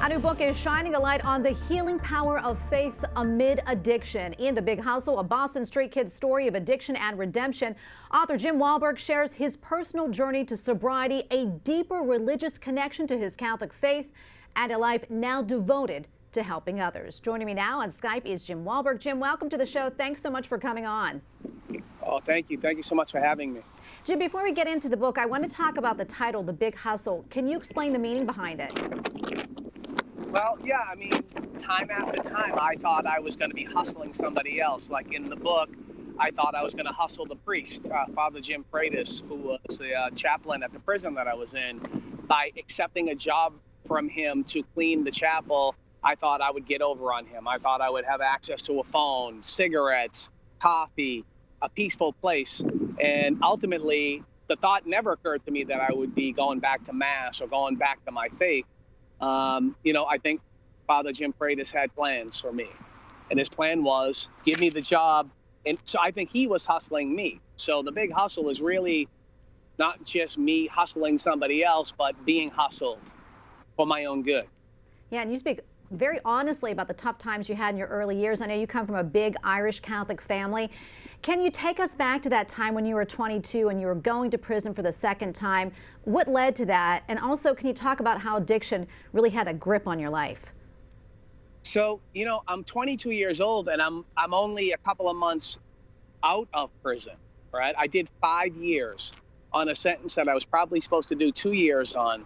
A new book is shining a light on the healing power of faith amid addiction. In The Big Hustle, a Boston street kid's story of addiction and redemption, author Jim Wahlberg shares his personal journey to sobriety, a deeper religious connection to his Catholic faith, and a life now devoted to helping others. Joining me now on Skype is Jim Wahlberg. Jim, welcome to the show. Thanks so much for coming on. Oh, thank you. Thank you so much for having me. Jim, before we get into the book, I want to talk about the title, The Big Hustle. Can you explain the meaning behind it? Well, yeah, I mean, time after time, I thought I was going to be hustling somebody else. Like in the book, I thought I was going to hustle the priest, Father Jim Freitas, who was the chaplain at the prison that I was in. By accepting a job from him to clean the chapel, I thought I would get over on him. I thought I would have access to a phone, cigarettes, coffee, a peaceful place. And ultimately, the thought never occurred to me that I would be going back to Mass or going back to my faith. I think Father Jim Freitas had plans for me. And his plan was, give me the job. And so I think he was hustling me. So the big hustle is really not just me hustling somebody else, but being hustled for my own good. Yeah, and you speak very honestly about the tough times you had in your early years. I know you come from a big Irish Catholic family. Can you take us back to that time when you were 22 and you were going to prison for the second time? What led to that? And also, can you talk about how addiction really had a grip on your life? So, I'm 22 years old and I'm only a couple of months out of prison, right? I did 5 years on a sentence that I was probably supposed to do 2 years on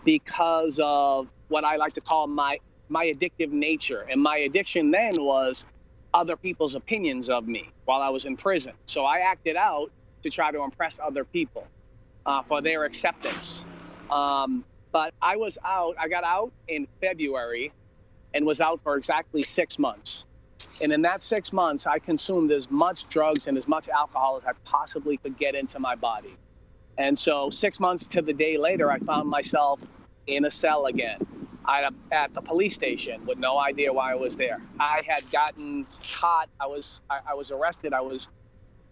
because of what I like to call my addictive nature. And my addiction then was other people's opinions of me while I was in prison. So I acted out to try to impress other people for their acceptance. But I got out in February and was out for exactly 6 months. And in that 6 months, I consumed as much drugs and as much alcohol as I possibly could get into my body. And so 6 months to the day later, I found myself in a cell again. At the police station with no idea why I was there. I had gotten caught. I was arrested. I was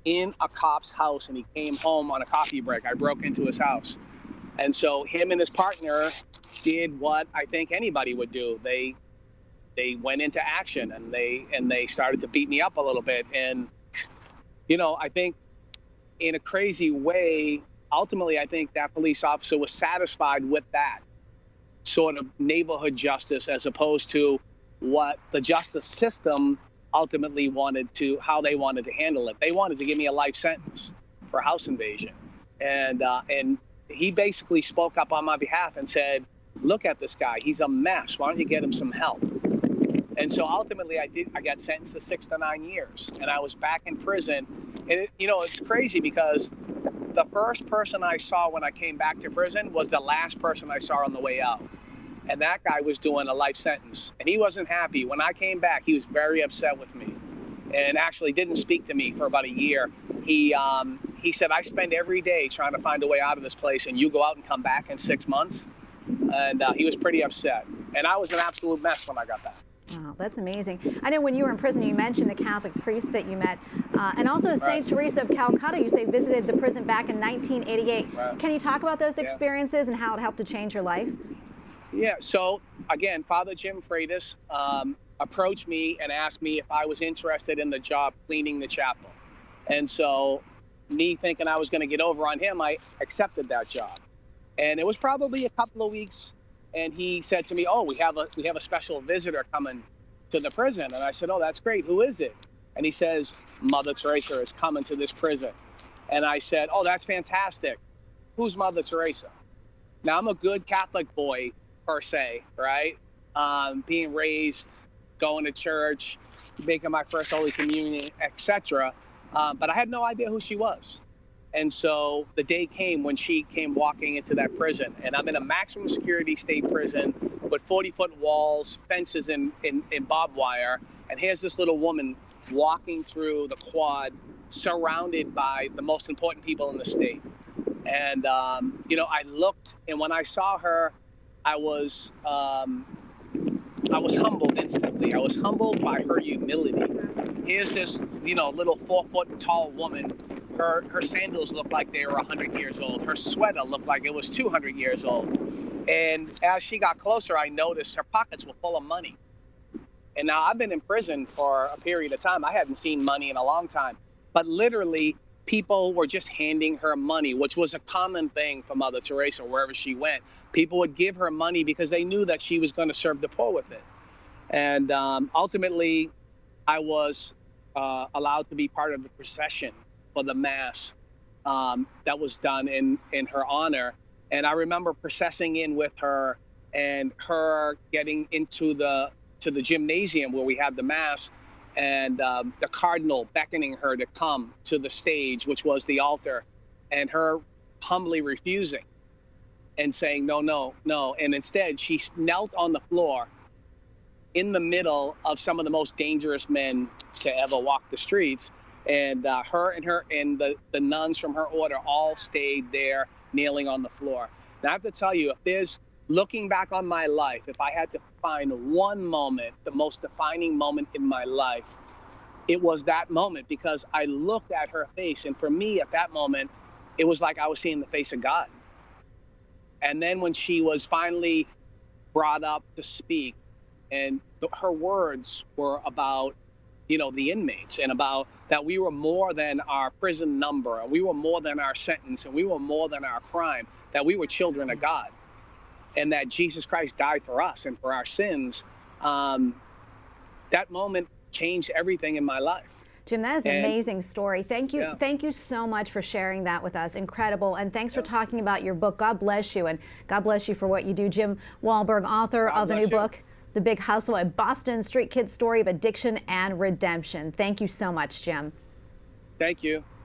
in a cop's house and he came home on a coffee break. I broke into his house. And so him and his partner did what I think anybody would do. They went into action and they started to beat me up a little bit. And, I think in a crazy way, ultimately, I think that police officer was satisfied with that sort of neighborhood justice as opposed to what the justice system ultimately how they wanted to handle it. They wanted to give me a life sentence for house invasion. And he basically spoke up on my behalf and said, look at this guy, he's a mess. Why don't you get him some help? And so ultimately I got sentenced to 6 to 9 years and I was back in prison. And it's crazy because the first person I saw when I came back to prison was the last person I saw on the way out. And that guy was doing a life sentence. And he wasn't happy. When I came back, he was very upset with me and actually didn't speak to me for about a year. He said, I spend every day trying to find a way out of this place, and you go out and come back in 6 months. And he was pretty upset. And I was an absolute mess when I got back. Wow, that's amazing. I know when you were in prison, you mentioned the Catholic priest that you met, and also St. Teresa of Calcutta, you say visited the prison back in 1988. Right. Can you talk about those experiences and how it helped to change your life? Yeah, so again, Father Jim Freitas approached me and asked me if I was interested in the job cleaning the chapel. And so me thinking I was going to get over on him, I accepted that job. And it was probably a couple of weeks. And he said to me, oh, we have a special visitor coming to the prison. And I said, oh, that's great. Who is it? And he says, Mother Teresa is coming to this prison. And I said, oh, that's fantastic. Who's Mother Teresa? Now, I'm a good Catholic boy, per se, right? Being raised, going to church, making my first Holy Communion, etc. But I had no idea who she was. And so the day came when she came walking into that prison. And I'm in a maximum security state prison with 40-foot walls, fences in barbed wire. And here's this little woman walking through the quad, surrounded by the most important people in the state. And, I looked, and when I saw her, I was humbled instantly. I was humbled by her humility. Here's this, little 4-foot tall woman. Her sandals looked like they were 100 years old. Her sweater looked like it was 200 years old. And as she got closer, I noticed her pockets were full of money. And now I've been in prison for a period of time. I hadn't seen money in a long time. But literally, people were just handing her money, which was a common thing for Mother Teresa wherever she went. People would give her money because they knew that she was going to serve the poor with it. And ultimately, I was allowed to be part of the procession for the Mass that was done in her honor. And I remember processing in with her and her getting into the gymnasium where we had the Mass, and the Cardinal beckoning her to come to the stage, which was the altar, and her humbly refusing and saying, no, no, no. And instead, she knelt on the floor in the middle of some of the most dangerous men to ever walk the streets. And her and the nuns from her order all stayed there, kneeling on the floor. Now, I have to tell you, if there's, looking back on my life, if I had to find one moment, the most defining moment in my life, it was that moment, because I looked at her face. And for me, at that moment, it was like I was seeing the face of God. And then when she was finally brought up to speak, and her words were about, the inmates, and about that we were more than our prison number, and we were more than our sentence, and we were more than our crime, that we were children of God, and that Jesus Christ died for us and for our sins. That moment changed everything in my life. Jim, that is an amazing story. Thank you. Yeah. Thank you so much for sharing that with us. Incredible. And thanks for talking about your book. God bless you. And God bless you for what you do. Jim Wahlberg, author of the new book, The Big Hustle, a Boston street kid story of addiction and redemption. Thank you so much, Jim. Thank you.